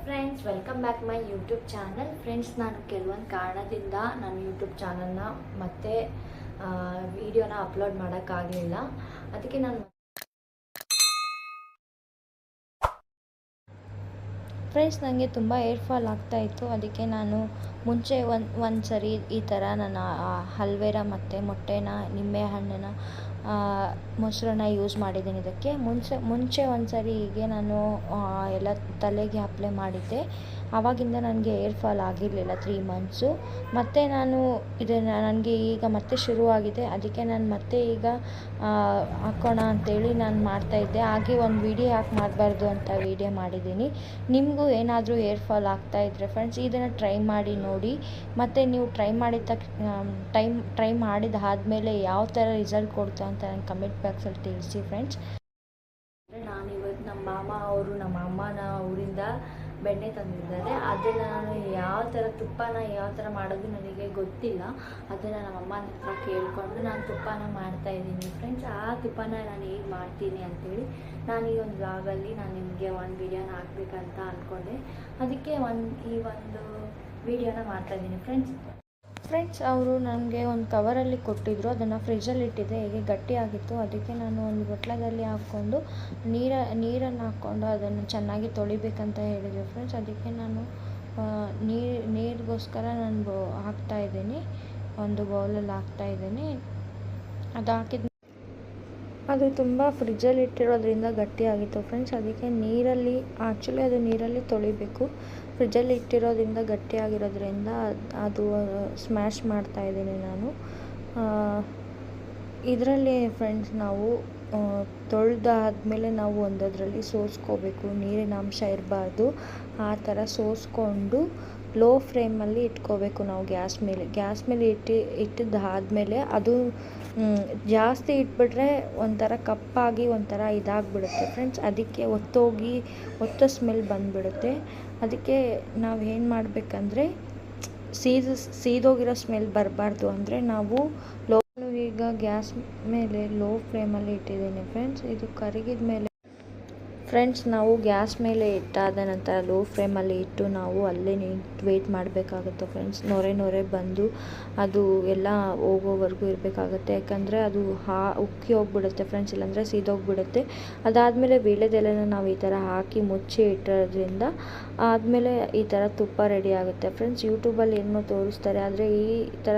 Friends, welcome back my YouTube channel. Friends, ನಾನು ಕೆಲವೊಂದು ಕಾರಣದಿಂದ ನಾನು ಯೂಟ್ಯೂಬ್ ಚಾನಲ್ನ ಮತ್ತೆ ವಿಡಿಯೋನ ಅಪ್ಲೋಡ್ ಮಾಡೋಕ್ಕಾಗಲಿಲ್ಲ. ಅದಕ್ಕೆ ನಾನು ಫ್ರೆಂಡ್ಸ್ ನನಗೆ ತುಂಬ ಏರ್ ಫಾಲ್ ಆಗ್ತಾಯಿತ್ತು. ಅದಕ್ಕೆ ನಾನು ಮುಂಚೆ ಒಂದು ಸರಿ ಈ ಥರ ನಾನು ಹಲ್ವೇರ ಮತ್ತು ಮೊಟ್ಟೆನ, ನಿಂಬೆಹಣ್ಣನ್ನು, ಮೊಸರನ್ನ ಯೂಸ್ ಮಾಡಿದ್ದೀನಿ. ಇದಕ್ಕೆ ಮುಂಚೆ ಒಂದು ಸರಿ ಹೀಗೆ ನಾನು ಎಲ್ಲ ತಲೆಗೆ ಅಪ್ಲೈ ಮಾಡಿದ್ದೆ. ಆವಾಗಿಂದ ನನಗೆ ಏರ್ ಫಾಲ್ ಆಗಿರಲಿಲ್ಲ 3 ಮಂತ್ಸು. ಮತ್ತು ನಾನು ಇದನ್ನು ನನಗೆ ಈಗ ಮತ್ತೆ ಶುರುವಾಗಿದೆ. ಅದಕ್ಕೆ ನಾನು ಮತ್ತೆ ಈಗ ಹಾಕೋಣ ಅಂತೇಳಿ ನಾನು ಮಾಡ್ತಾಯಿದ್ದೆ. ಹಾಗೆ ಒಂದು ವಿಡಿಯೋ ಯಾಕೆ ಮಾಡಬಾರ್ದು ಅಂತ ವಿಡಿಯೋ ಮಾಡಿದ್ದೀನಿ. ನಿಮಗೂ ಏನಾದರೂ ಏರ್ ಫಾಲ್ ಆಗ್ತಾಯಿದ್ರೆ ಫ್ರೆಂಡ್ಸ್, ಇದನ್ನು ಟ್ರೈ ಮಾಡಿ ನೋಡಿ. ಮತ್ತು ನೀವು ಟ್ರೈ ಮಾಡಿದಾದಮೇಲೆ ಯಾವ ಥರ ರಿಸಲ್ಟ್ ಕೊಡ್ತಾ ಅಂತ ನನಗೆ ಕಮೆಂಟ್ ಬಾಕ್ಸಲ್ಲಿ ತಿಳಿಸಿ ಫ್ರೆಂಡ್ಸ್. ನಾನಿವತ್ತು ನಮ್ಮ ಮಾಮ ಅವರು ನಮ್ಮ ಅಮ್ಮನ ಊರಿಂದ ಬೆಣ್ಣೆ ತಂದಿದ್ದಾರೆ. ಅದನ್ನು ನಾನು ಯಾವ ಥರ ಮಾಡೋದು ನನಗೆ ಗೊತ್ತಿಲ್ಲ. ಅದನ್ನು ನಮ್ಮ ಅಮ್ಮನ ಹತ್ರ ಕೇಳಿಕೊಂಡು ನಾನು ತುಪ್ಪನ ಮಾಡ್ತಾಯಿದ್ದೀನಿ ಫ್ರೆಂಡ್ಸ್. ಆ ತುಪ್ಪನ ನಾನು ಹೇಗೆ ಮಾಡ್ತೀನಿ ಅಂಥೇಳಿ ನಾನು ಈ ಒಂದು ಬ್ಲಾಗಲ್ಲಿ ನಾನು ನಿಮಗೆ ಒಂದು ವಿಡಿಯೋನ ಹಾಕಬೇಕಂತ ಅಂದ್ಕೊಂಡೆ. ಅದಕ್ಕೆ ಈ ಒಂದು ವಿಡಿಯೋನ ಮಾಡ್ತಾಯಿದ್ದೀನಿ ಫ್ರೆಂಡ್ಸ್. ಅವರು ನನಗೆ ಒಂದು ಕವರಲ್ಲಿ ಕೊಟ್ಟಿದ್ದರು. ಅದನ್ನು ಫ್ರಿಜ್ಜಲ್ಲಿ ಇಟ್ಟಿದ್ದೆ, ಹೇಗೆ ಗಟ್ಟಿಯಾಗಿತ್ತು. ಅದಕ್ಕೆ ನಾನು ಒಂದು ಬಟ್ಲದಲ್ಲಿ ಹಾಕ್ಕೊಂಡು ನೀರನ್ನು ಹಾಕ್ಕೊಂಡು ಅದನ್ನು ಚೆನ್ನಾಗಿ ತೊಳಿಬೇಕಂತ ಹೇಳಿದ್ರು ಫ್ರೆಂಡ್ಸ್. ಅದಕ್ಕೆ ನಾನು ನೀರಿಗೋಸ್ಕರ ನಾನು ಹಾಕ್ತಾಯಿದ್ದೀನಿ, ಒಂದು ಬೌಲಲ್ಲಿ ಹಾಕ್ತಾಯಿದ್ದೀನಿ. ಅದು ಹಾಕಿದ ಅದು ತುಂಬ ಫ್ರಿಜ್ಜಲ್ಲಿ ಇಟ್ಟಿರೋದ್ರಿಂದ ಗಟ್ಟಿಯಾಗಿತ್ತು ಫ್ರೆಂಡ್ಸ್. ಅದಕ್ಕೆ ಅದು ನೀರಲ್ಲಿ ತೊಳಿಬೇಕು. ಫ್ರಿಜ್ಜಲ್ಲಿ ಇಟ್ಟಿರೋದ್ರಿಂದ ಗಟ್ಟಿಯಾಗಿರೋದ್ರಿಂದ ಅದು ಸ್ಮ್ಯಾಶ್ ಮಾಡ್ತಾಯಿದ್ದೀನಿ ನಾನು. ಇದರಲ್ಲಿ ಫ್ರೆಂಡ್ಸ್ ನಾವು ತೊಳೆದಾದ್ಮೇಲೆ ನಾವು ಒಂದರಲ್ಲಿ ಸೋಸ್ಕೋಬೇಕು. ನೀರಿನ ಅಂಶ ಇರಬಾರ್ದು. ಆ ಥರ ಸೋಸ್ಕೊಂಡು ಲೋ ಫ್ಲೇಮಲ್ಲಿ ಇಟ್ಕೋಬೇಕು ನಾವು ಗ್ಯಾಸ್ ಮೇಲೆ ಇಟ್ಟಿದ್ದಾದಮೇಲೆ ಅದು ಜಾಸ್ತಿ ಇಟ್ಬಿಟ್ರೆ ಒಂಥರ ಕಪ್ಪಾಗಿ ಒಂಥರ ಇದಾಗಿಬಿಡುತ್ತೆ ಫ್ರೆಂಡ್ಸ್. ಅದಕ್ಕೆ ಒತ್ತೋ ಸ್ಮೆಲ್ ಬಂದುಬಿಡುತ್ತೆ. ಅದಕ್ಕೆ ನಾವು ಏನು ಮಾಡಬೇಕಂದ್ರೆ ಸೀದೋಗಿರೋ ಸ್ಮೆಲ್ ಬರಬಾರ್ದು ಅಂದರೆ ನಾವು ಈಗ ಗ್ಯಾಸ್ ಮೇಲೆ ಲೋ ಫ್ಲೇಮಲ್ಲಿ ಇಟ್ಟಿದ್ದೀನಿ ಫ್ರೆಂಡ್ಸ್. ಇದು ಕರಗಿದ ಮೇಲೆ ಫ್ರೆಂಡ್ಸ್ ನಾವು ಗ್ಯಾಸ್ ಮೇಲೆ ಇಟ್ಟಾದ ನಂತರ ಲೋ ಫ್ಲೇಮಲ್ಲಿ ಇಟ್ಟು ನಾವು ಅಲ್ಲೇ ವೇಟ್ ಮಾಡಬೇಕಾಗುತ್ತೆ ಫ್ರೆಂಡ್ಸ್. ನೊರೆ ಬಂದು ಅದು ಎಲ್ಲ ಹೋಗೋವರೆಗೂ ಇರಬೇಕಾಗುತ್ತೆ. ಯಾಕಂದರೆ ಅದು ಉಕ್ಕಿ ಹೋಗ್ಬಿಡುತ್ತೆ ಫ್ರೆಂಡ್ಸ್, ಇಲ್ಲಾಂದರೆ ಸೀದೋಗ್ಬಿಡುತ್ತೆ. ಅದಾದಮೇಲೆ ವೀಳ್ಯದೆಲೆನ ನಾವು ಈ ಥರ ಹಾಕಿ ಮುಚ್ಚಿ ಇಟ್ಟೋದ್ರಿಂದ ಆದಮೇಲೆ ಈ ಥರ ತುಪ್ಪ ರೆಡಿ ಆಗುತ್ತೆ ಫ್ರೆಂಡ್ಸ್. ಯೂಟ್ಯೂಬಲ್ಲಿ ಏನೋ ತೋರಿಸ್ತಾರೆ, ಆದರೆ ಈ ಥರ